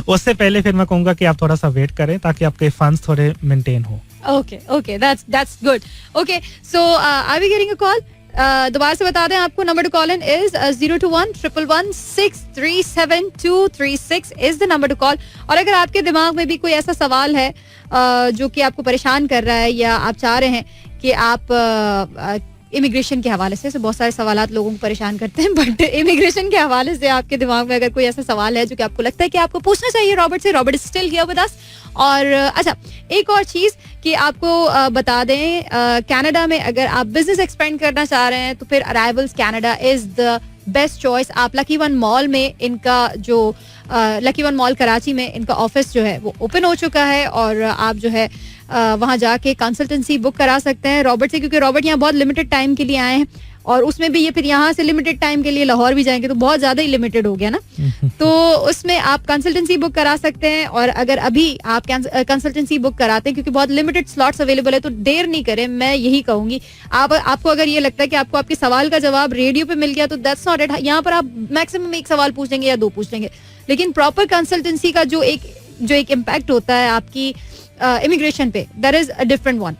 S2: उससे पहले फिर मैं कहूँगा कि आप थोड़ा सा वेट करें ताकि आपके फंड्स थोड़े मेंटेन हो.
S1: Okay, that's good. Okay, so are we getting a call? दोबारा से बता दें आपको, number to call in is 021-111-637-236 is the number to call. और अगर आपके दिमाग में भी कोई ऐसा सवाल है जो कि आपको परेशान कर रहा है, या आप चाह रहे हैं कि आप इमिग्रेशन के हवाले से बहुत सारे सवालात लोगों को परेशान करते हैं, बट इमिग्रेशन के हवाले से आपके दिमाग में अगर कोई ऐसा सवाल है जो कि आपको लगता है कि आपको पूछना चाहिए रॉबर्ट से, Robert is still here with us. और अच्छा, एक और चीज कि आपको बता दें, कनाडा में अगर आप बिजनेस एक्सपेंड करना चाह रहे हैं तो फिर arrivals Canada is the best choice. आप लकी वन मॉल में, इनका जो लकी वन मॉल कराची में इनका ऑफिस जो है वो ओपन हो चुका है, और आप जो है वहाँ जाके कंसल्टेंसी बुक करा सकते हैं रॉबर्ट से, क्योंकि रॉबर्ट यहाँ बहुत लिमिटेड टाइम के लिए आए हैं, और उसमें भी ये फिर यहाँ से लिमिटेड टाइम के लिए लाहौर भी जाएंगे तो बहुत ज्यादा ही लिमिटेड हो गया ना. तो उसमें आप कंसल्टेंसी बुक करा सकते हैं, और अगर अभी आप कंसल्टेंसी बुक कराते हैं, क्योंकि बहुत लिमिटेड स्लॉट्स अवेलेबल है, तो देर नहीं करें. मैं यही कहूंगी, आपको अगर ये लगता है कि आपको आपके सवाल का जवाब रेडियो पे मिल गया तो दैट्स नॉट इट. यहाँ पर आप मैक्सिमम एक सवाल पूछ लेंगे या 2 पूछ लेंगे, लेकिन प्रॉपर कंसल्टेंसी का जो एक इम्पैक्ट होता है आपकी इमिग्रेशन पे, that is a different one.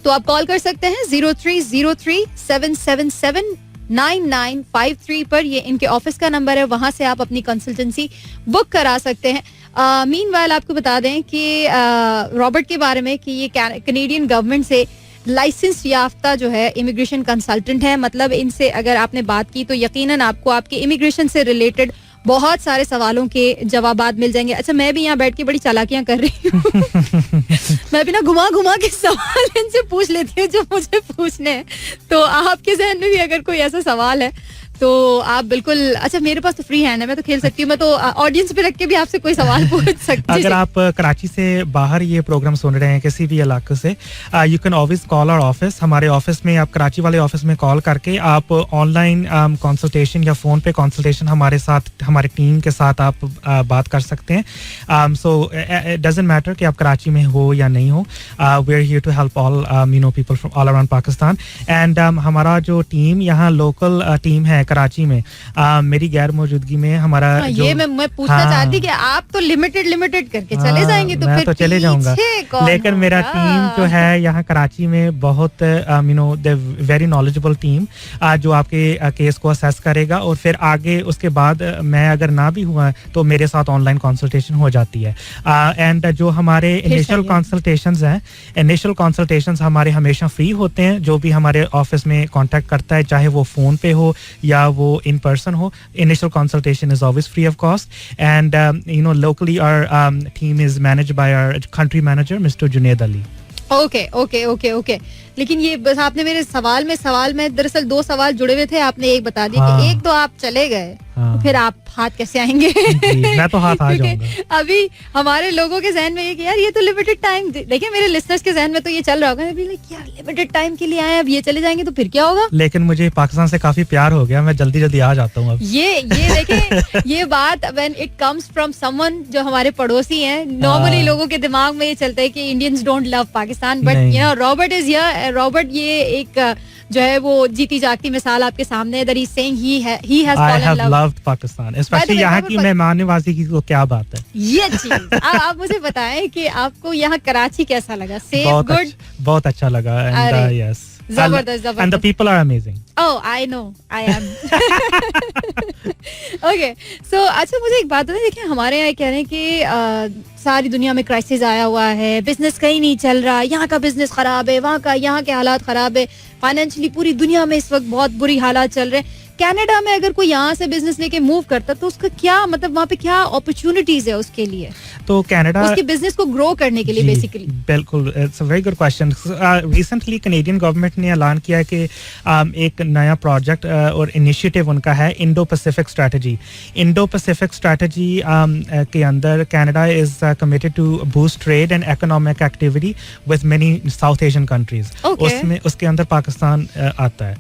S1: तो आप कॉल कर सकते हैं 0303-777-9953 पर. ये इनके ऑफिस का नंबर है, वहां से आप अपनी कंसल्टेंसी बुक करा सकते हैं. मीनवाइल आपको बता दें कि रॉबर्ट के बारे में कि ये कनेडियन गवर्नमेंट से लाइसेंस याफ्ता जो है इमिग्रेशन कंसल्टेंट है. मतलब इनसे अगर आपने बात की तो यकीनन आपको आपके इमिग्रेशन से रिलेटेड बहुत सारे सवालों के जवाबात मिल जाएंगे. अच्छा, मैं भी यहाँ बैठ के बड़ी चालाकियां कर रही हूँ. मैं भी ना घुमा घुमा के सवाल इनसे पूछ लेती हूँ जो मुझे पूछने हैं. तो आपके जहन में भी अगर कोई ऐसा सवाल है तो आप बिल्कुल, अच्छा मेरे पास तो फ्री हैंड है, मैं तो खेल सकती हूँ, मैं तो ऑडियंस पे रख के भी आपसे कोई सवाल पूछ सकती हूँ.
S2: अगर आप कराची से बाहर ये प्रोग्राम सुन रहे हैं किसी भी इलाके से, you can always call our office. हमारे ऑफिस में, आप कराची वाले ऑफिस में कॉल करके आप ऑनलाइन कंसल्टेशन या फोन पे कंसल्टेशन हमारे साथ, हमारी टीम के साथ आप बात कर सकते हैं. सो इट डजंट मैटर कि आप कराची में हो या नहीं हो, we are here to help all people from all around Pakistan. And हमारा जो टीम यहाँ लोकल टीम है कराची में, मेरी गैर मौजूदगी में हमारा
S1: ये मैं पूछना चाहती कि आप तो लिमिटेड करके चले जाएंगे, तो
S2: मैं
S1: फिर
S2: तो चले जाऊंगा, लेकिन मेरा
S1: होगा?
S2: टीम जो है यहाँ कराची में बहुत द वेरी नॉलेजेबल टीम जो आपके केस को असेस करेगा, और फिर आगे उसके बाद मैं अगर ना भी हुआ तो मेरे साथ ऑनलाइन कंसल्टेशन हो जाती है. एंड जो हमारे इनिशियल कंसल्टेशंस हमारे हमेशा फ्री होते हैं. जो भी हमारे ऑफिस में कांटेक्ट करता है, चाहे वो फोन पे हो या वो इन पर्सन हो, initial consultation is always free of cost. And locally our team is managed by our country manager Mr. Junaid Ali.
S1: Okay. लेकिन ये बस आपने मेरे सवाल में दरअसल 2 सवाल जुड़े हुए थे, आपने एक बता दिया कि एक तो आप चले गए, तो फिर आप हाथ कैसे आएंगे?
S2: मैं तो हाथ आ जाऊंगा.
S1: अभी हमारे लोगों के जहन में ये कि यार ये तो लिमिटेड टाइम, देखिए मेरे लिसनर्स के जहन में तो ये चल रहा होगा यार लिमिटेड टाइम के लिए आए, अब ये चले जाएंगे तो फिर क्या होगा?
S2: लेकिन मुझे पाकिस्तान से काफी प्यार हो गया, मैं जल्दी आ जाता हूँ अब.
S1: ये देखें, ये बात when it comes from someone जो हमारे पड़ोसी हैं, नॉर्मली लोगों के दिमाग में ये चलता है कि Indians don't love Pakistan, but you know Robert is here. Robert ये एक जो है वो जीती जागती मिसाल आपके सामने है, that he's saying he has fallen in love.
S2: loved Pakistan, especially यहाँ की मेहमान नवाजी की तो क्या बात है.
S1: ये चीज आप मुझे बताएं कि आपको यहाँ कराची कैसा लगा? Safe, good?
S2: बहुत अच्छा लगा. And yes,
S1: जबरदस्त.
S2: and the people are amazing.
S1: Oh, I know, I am. Okay, so अच्छा मुझे एक बात बताएं, देखिए हमारे यहाँ कह रहे हैं कि सारी दुनिया में क्राइसिस आया हुआ है, बिजनेस कहीं नहीं चल रहा, यहाँ का बिजनेस खराब है, यहाँ के हालात खराब है, फाइनेंशियली पूरी दुनिया में इस वक्त बहुत बुरी हालात चल रहे हैं. कनाडा में अगर कोई यहाँ से बिजनेस लेके मूव करता तो उसका क्या मतलब, वहाँ पे क्या अपॉर्चुनिटीज है उसके लिए,
S2: तो कनाडा
S1: उसके बिजनेस को ग्रो करने के लिए? बेसिकली
S2: बिल्कुल, it's a very good question. Recently Canadian government ने ऐलान किया कि एक नया प्रोजेक्ट और इनिशिएटिव उनका है, Indo Pacific strategy. Indo Pacific strategy के अंदर Canada is committed to boost trade and economic activity with many South Asian countries. उसमें उसके अंदर पाकिस्तान आता है.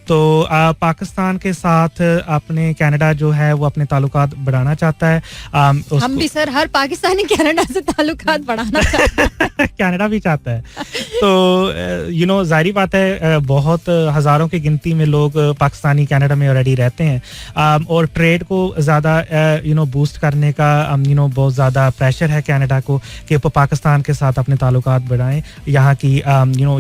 S2: तो पाकिस्तान के साथ अपने कनाडा जो है वो अपने ताल्लुकात बढ़ाना चाहता है.
S1: हम भी सर, हर पाकिस्तानी कनाडा से ताल्लुकात बढ़ाना चाहता है.
S2: कनाडा भी चाहता है. तो जाहिर बात है, बहुत हजारों की गिनती में लोग पाकिस्तानी कनाडा में ऑलरेडी रहते हैं, और ट्रेड को ज़्यादा बूस्ट करने का बहुत ज़्यादा प्रेशर है कनाडा को कि वो पाकिस्तान के साथ अपने ताल्लुकात बढ़ाएं. यहाँ की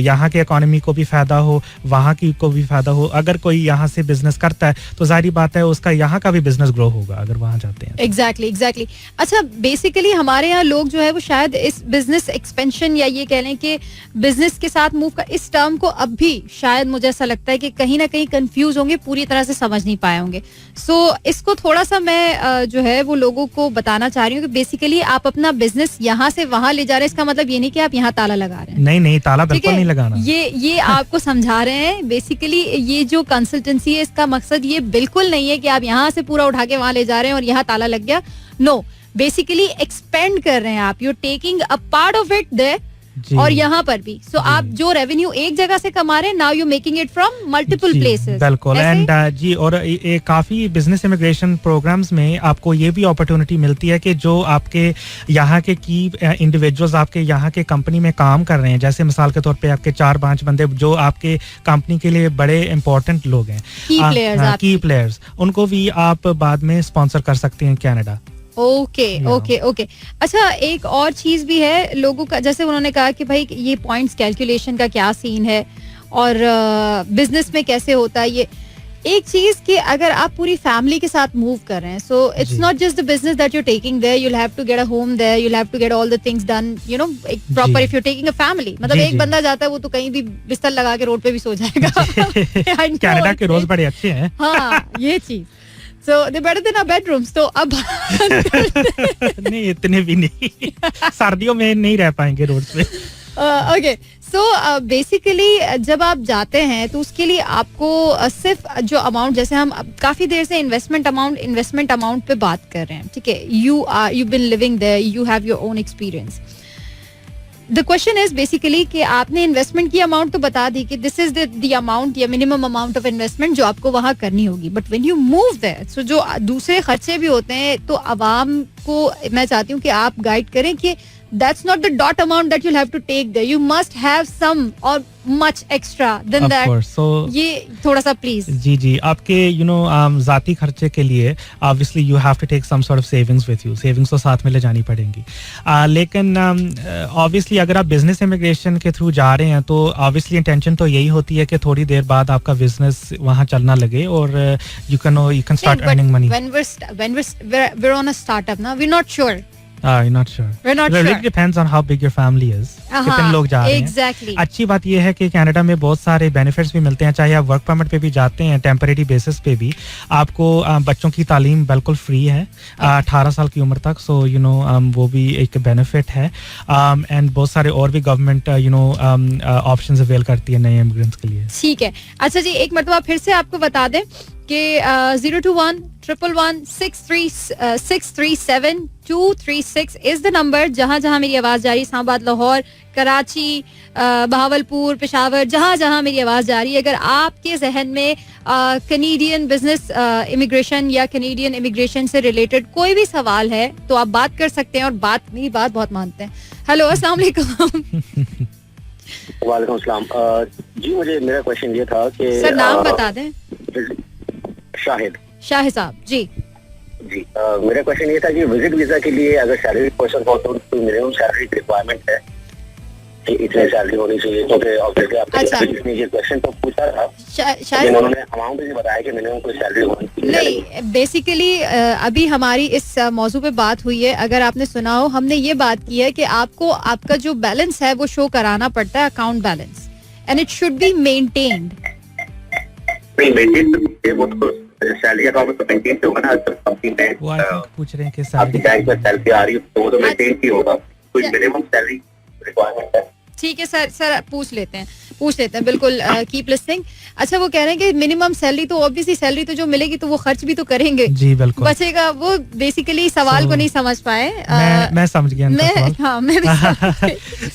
S2: यहाँ के इकोनॉमी को भी फ़ायदा हो, वहाँ की को भी फ़ायदा हो. अगर कोई यहाँ से बिजनेस करता है तो जाहिर बात है उसका यहाँ का भी बिजनेस ग्रो होगा अगर वहाँ जाते हैं.
S1: एग्जैक्टली. अच्छा, बेसिकली हमारे यहाँ लोग जो है वो शायद इस बिजनेस एक्सपेंशन या ये कह लें कि बिजनेस के साथ मूव का इस टर्म को अब भी शायद मुझे ऐसा लगता है कि कहीं ना कहीं कंफ्यूज होंगे, पूरी तरह से समझ नहीं पाए होंगे. सो इसको थोड़ा सा मैं जो है वो लोगों को बताना चाह रही हूँ कि बेसिकली आप अपना बिजनेस यहाँ से वहाँ ले जा रहे हैं. इसका मतलब ये नहीं कि आप यहाँ ताला लगा रहे हैं.
S2: नहीं, ताला बिल्कुल नहीं लगाना.
S1: ये आपको समझा रहे हैं. बेसिकली ये जो कंसल्टेंसी है इसका मकसद ये बिल्कुल नहीं है कि आप यहाँ से पूरा उठा के वहां ले जा रहे हैं और यहाँ ताला लग गया. नो, बेसिकली एक्सपेंड कर रहे हैं आप. You taking a part of it there और यहाँ पर भी. सो आप जो रेवेन्यू एक जगह से कमा रहे हैं, now you making it from multiple places.
S2: बिल्कुल. एंड जी, और काफी बिजनेस इमिग्रेशन प्रोग्राम्स में आपको ये भी अपॉर्चुनिटी मिलती है कि जो आपके यहाँ के की इंडिविजुअल्स आपके यहाँ के कंपनी में काम कर रहे हैं, जैसे मिसाल के तौर पे आपके 4-5 बंदे जो आपके कंपनी के लिए बड़े इंपॉर्टेंट लोग हैं, की प्लेयर्स, उनको भी आप बाद में स्पॉन्सर कर सकते हैं कनाडा.
S1: ओके. अच्छा, एक और चीज भी है लोगों का, जैसे उन्होंने कहा कि भाई ये पॉइंट्स कैलकुलेशन का क्या सीन है और बिजनेस में कैसे होता है. ये एक चीज कि अगर आप पूरी फैमिली के साथ मूव कर रहे हैं, so it's not just the business that you taking there, you have to get a home there, you have to get all the things done, proper. If you taking a family, मतलब एक बंदा जाता है वो तो कहीं भी बिस्तर लगा के रोड पे भी सो जाएगा.
S2: कनाडा के रोज बड़े अच्छे हैं.
S1: हाँ, ये चीज. So they're better than our bedrooms. तो अब
S2: नहीं, इतने भी नहीं. सर्दियों में नहीं रह पाएंगे रोड पे.
S1: ओके, सो बेसिकली जब आप जाते हैं तो उसके लिए आपको सिर्फ जो अमाउंट, जैसे हम काफी देर से इन्वेस्टमेंट अमाउंट पे बात कर रहे हैं, ठीक है, you been living there, you have your own experience. The question is basically कि आपने इन्वेस्टमेंट की अमाउंट तो बता दी कि दिस इज द अमाउंट या मिनिमम अमाउंट ऑफ इन्वेस्टमेंट जो आपको वहां करनी होगी, but when you move there, so जो दूसरे खर्चे भी होते हैं, तो आवाम को मैं चाहती हूँ कि आप गाइड करें कि that's not the dot amount that you'll have to take there. You must have some or much extra than
S2: Of
S1: that.
S2: course. So
S1: ये थोड़ा सा प्लीज.
S2: जी आपके ज़ाती खर्चे के लिए obviously you have to take some sort of savings with you. savings तो साथ में ले जानी पड़ेंगी. लेकिन obviously अगर आप बिजनेस इमिग्रेशन के थ्रू जा रहे हैं तो obviously इंटेंशन तो यही होती है कि थोड़ी देर बाद आपका बिजनेस वहाँ चलना लगे और you can start earning money.
S1: When we're on a startup now, we're not sure.
S2: You're not sure.
S1: We're not
S2: It
S1: sure.
S2: really depends on how big your family is. कितने लोग जा रहे हैं.
S1: Exactly.
S2: अच्छी बात यह है कि कनाडा में बहुत सारे बेनिफिट्स भी मिलते हैं, चाहे आप वर्क परमिट पे भी जाते हैं, टेम्परेरी बेसिस पे भी आपको बच्चों की तालीम बिल्कुल फ्री है 18 साल की उम्र तक. सो वो भी एक बेनिफिट है. एंड बहुत सारे और भी गवर्नमेंट ऑप्शंस अवेल करती है नए इमिग्रेंट्स के लिए.
S1: ठीक है. अच्छा जी, एक मरतबा फिर से आपको बता दें कि 021-111-637-236 इज द नंबर. जहां जहां मेरी आवाज जा रही है, इस्लामाबाद, लाहौर, कराची, बहावलपुर, पेशावर, जहां जहां मेरी आवाज जा रही है, अगर आपके जहन में कनेडियन बिजनेस इमिग्रेशन या कनेडियन इमिग्रेशन से रिलेटेड कोई भी सवाल है तो आप बात कर सकते हैं. और मेरी बात बहुत मानते हैं. हेलो, अस्सलाम वालेकुम.
S3: वालेकुम अस्सलाम. जी मुझे मेरा क्वेश्चन ये था कि
S1: सर नाम बता दें.
S3: शाहिद
S1: साहब जी.
S3: जी मेरा क्वेश्चन ये था कि विजिट वीजा के लिए अगर सैलरी पर्सन हो तो कोई मिनिमम सैलरी रिक्वायरमेंट है कि इतनी सैलरी होनी चाहिए, क्योंकि ऑब्वियसली आपने ये क्वेश्चन तो पूछा था, लेकिन उन्होंने अमाउंट भी बताया कि मिनिमम कोई सैलरी होनी चाहिए.
S1: नहीं, बेसिकली अभी हमारी इस मौजू पे बात हुई है. अगर आपने सुना हो, हमने ये बात की है कि आपको आपका जो बैलेंस है वो शो कराना पड़ता है, account balance, and it should be maintained.
S3: नहीं मेंटेन वो तो सैलरी अकाउंट तो मेंटेन होगा ना. कंपनी में
S2: वो आई थिंक पूछ रहे हैं कि
S3: आपकी बैंक में सैलरी आ रही है तो वो तो मेंटेन ही होगा. कोई मिनिमम सैलरी रिक्वायरमेंट है.
S1: ठीक है सर पूछ लेते हैं बिल्कुल. Keep listening. अच्छा, वो कह रहे हैं कि मिनिमम सैलरी तो ऑब्वियसली सैलरी तो जो मिलेगी तो वो खर्च भी तो करेंगे.
S2: जी बिल्कुल.
S1: बचेगा. वो बेसिकली सवाल को नहीं समझ पाए.
S2: मैं समझ गया.
S1: मैं भी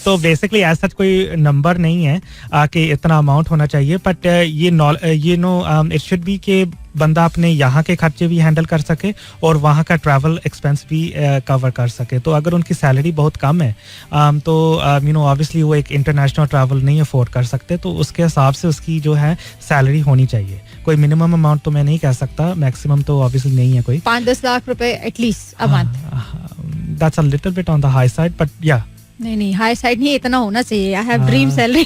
S2: तो बेसिकली ऐसा कोई नंबर नहीं है कि इतना अमाउंट होना चाहिए, बट इट शुड बी के बंदा अपने यहाँ के खर्चे भी हैंडल कर सके और वहाँ का ट्रैवल एक्सपेंस भी कवर कर सके. तो अगर उनकी सैलरी बहुत कम है तो ऑब्वियसली वो एक इंटरनेशनल ट्रैवल नहीं अफोर्ड कर सकते, तो उसके हिसाब से उसकी जो है सैलरी होनी चाहिए. कोई मिनिमम अमाउंट तो मैं नहीं कह सकता, मैक्सिमम तो ऑब्वियसली नहीं है कोई.
S1: 5-10 लाख रुपए at least a month.
S2: That's a little bit on the high side, but या
S1: नहीं हाई साइड नहीं, इतना होना चाहिए. I have dream salary.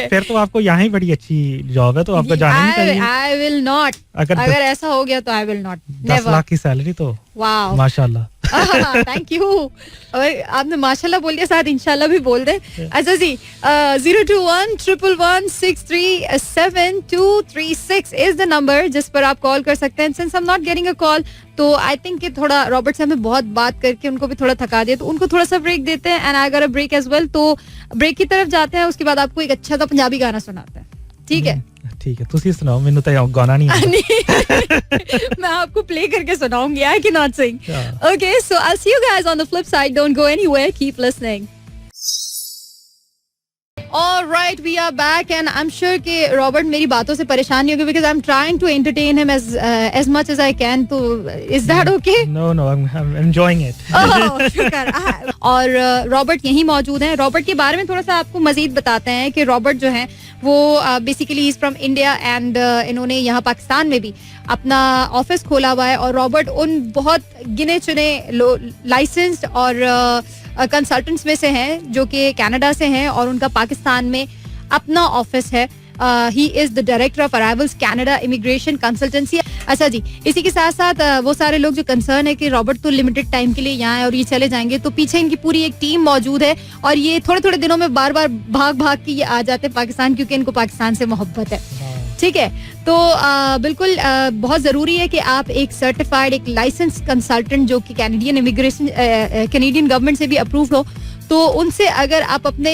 S2: फिर तो आपको यहाँ ही बड़ी अच्छी जॉब है, तो आपको जाना ही चाहिए.
S1: I will not. अगर ऐसा हो गया तो आई विल नॉट.
S2: 10 लाख की सैलरी तो
S1: वाओ,
S2: माशाल्लाह.
S1: Thank you. और आपने माशाल्लाह बोल दिया, साथ इंशाल्लाह भी बोल दे. अच्छा जी, 021-111-637-236 इज द नंबर जिस पर आप कॉल कर सकते हैं. Since I am not getting a call, तो आई थिंक कि थोड़ा रॉबर्ट से हमें बहुत बात करके उनको भी थोड़ा थका दिया, तो उनको थोड़ा सा ब्रेक देते हैं. And I got a break as well. तो ब्रेक की तरफ जाते हैं, उसके बाद आपको एक अच्छा सा पंजाबी गाना सुनाते हैं. ठीक है.
S2: ठीक है, तुसी सुनाओ. मैंने तो गाना नहीं आता.
S1: मैं आपको प्ले करके सुनाऊंगी. I cannot sing. Okay, so I'll see you guys on the flip side. Don't go anywhere. Keep listening. All right, we are back and I'm sure कि रॉबर्ट मेरी बातों से परेशान नहीं होगी because I'm trying to entertain him as much as I can. तो is that okay?
S2: No, I'm enjoying it.
S1: Oh, शुक्र. और रॉबर्ट यहीं मौजूद हैं. रॉबर्ट के बारे में थोड़ा सा आपको मजीद बताते हैं कि रॉबर्ट जो हैं वो basically is from India and इन्होंने यहाँ पाकिस्तान में भी अपना ऑफिस खोला हुआ है. और रॉबर्ट उन बहुत गिने चुने लाइसेंस्ड और कंसल्टेंट्स में से हैं जो कि कनाडा से हैं और उनका पाकिस्तान में अपना ऑफिस है. He is the director of arrivals Canada immigration consultancy. अच्छा जी, इसी के साथ साथ वो सारे लोग जो कंसर्न है कि रॉबर्ट तो लिमिटेड टाइम के लिए यहाँ है और ये चले जाएंगे, तो पीछे इनकी पूरी एक टीम मौजूद है और ये थोड़े थोड़े दिनों में बार बार भाग के ये आ जाते हैं पाकिस्तान, क्योंकि इनको पाकिस्तान से मोहब्बत है. ठीक है, तो बिल्कुल बहुत ज़रूरी है कि आप एक सर्टिफाइड, एक लाइसेंस कंसल्टेंट जो कि कैनेडियन इमिग्रेशन, कैनेडियन गवर्नमेंट से भी अप्रूव्ड हो, तो उनसे अगर आप अपने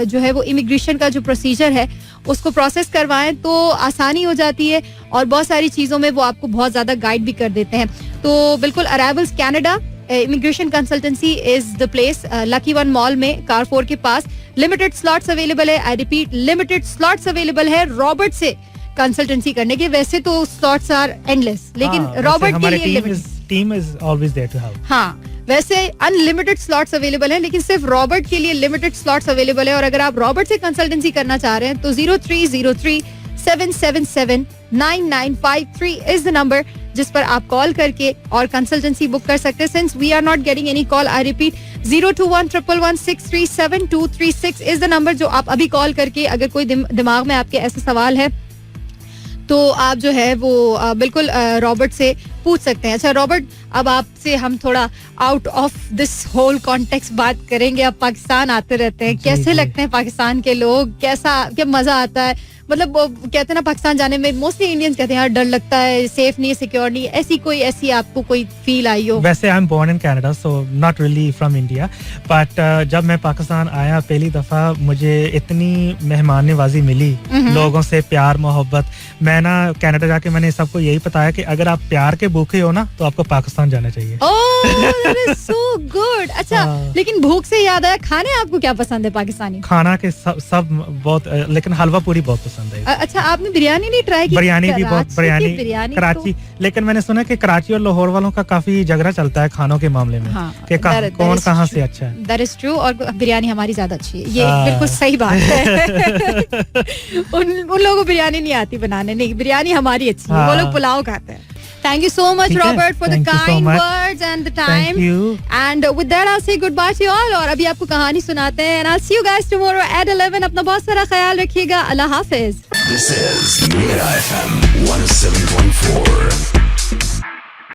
S1: जो है वो इमिग्रेशन का जो प्रोसीजर है उसको प्रोसेस करवाएं तो आसानी हो जाती है, और बहुत सारी चीज़ों में वो आपको बहुत ज़्यादा गाइड भी कर देते हैं. तो बिल्कुल arrivals Canada immigration consultancy is the place. Lucky one mall में कार4 के पास. लिमिटेड स्लॉट्स अवेलेबल है. I repeat, limited slots available है रॉबर्ट से कंसल्टेंसी करने के. वैसे तो स्लॉट्स आर एंडलेस, लेकिन रॉबर्ट के लिए
S2: team is always there to help.
S1: हाँ, वैसे अनलिमिटेड स्लॉट्स अवेलेबल है, लेकिन सिर्फ रॉबर्ट के लिए लिमिटेड स्लॉट्स अवेलेबल है. और अगर आप रॉबर्ट से कंसल्टेंसी करना चाह रहे हैं तो 0303-777-9953 इज द नंबर जिस पर आप कॉल करके और कंसल्टेंसी बुक कर सकते हैं. Since we are not getting any call, I repeat 021-111-637-236 is the number जो आप अभी कॉल करके अगर कोई दिमाग में आपके ऐसे सवाल है तो आप जो है वो बिल्कुल रॉबर्ट से पूछ सकते हैं. अच्छा रॉबर्ट, अब आपसे हम थोड़ा out of this whole context बात करेंगे. अब पाकिस्तान आते रहते हैं, कैसे लगते हैं पाकिस्तान के लोग, क्या मजा आता है? मतलब वो कहते हैं ना पाकिस्तान जाने में मोस्टली इंडियंस कहते हैं यार डर लगता है, सेफ नहीं है, सिक्योर नहीं है. ऐसी आपको कोई फील आई हो?
S2: वैसे I am born in Canada so not really from India, but जब मैं पाकिस्तान आया पहली दफा मुझे इतनी मेहमान नवाजी मिली, लोगों से प्यार मोहब्बत. मैं ना कनाडा जाके मैंने सबको यही बताया कि अगर आप प्यार के भूखे हो ना तो आपको पाकिस्तान जाना चाहिए.
S1: So good. अच्छा लेकिन भूख से याद आया, खाने आपको क्या पसंद है पाकिस्तानी?
S2: खाना के सब बहुत, लेकिन हलवा पूरी बहुत पसंद है.
S1: अच्छा आपने बिरयानी नहीं ट्राई की?
S2: बिरयानी भी बहुत, बिरयानी कराची, लेकिन मैंने सुना कि कराची और लाहौर वालों का काफी झगड़ा चलता है खानों के मामले में.
S1: हाँ,
S2: कि कौन कहाँ से अच्छा है. That
S1: is true. और बिरयानी हमारी ज्यादा अच्छी है, ये बिल्कुल सही बात है. उन लोगों को बिरयानी नहीं आती बनाने. नहीं, बिरयानी हमारी अच्छी है, वो लोग पुलाव खाते हैं. Thank you so much, Robert, for the kind words and the time.
S2: Thank you.
S1: And with that, I'll say goodbye to you all. और अभी आपको कहानी सुनाते हैं. And I'll see you guys tomorrow at 11. अपना बहुत सारा ख्याल रखिएगा. अल्लाह हाफिज.
S6: This is Mira FM 107.4.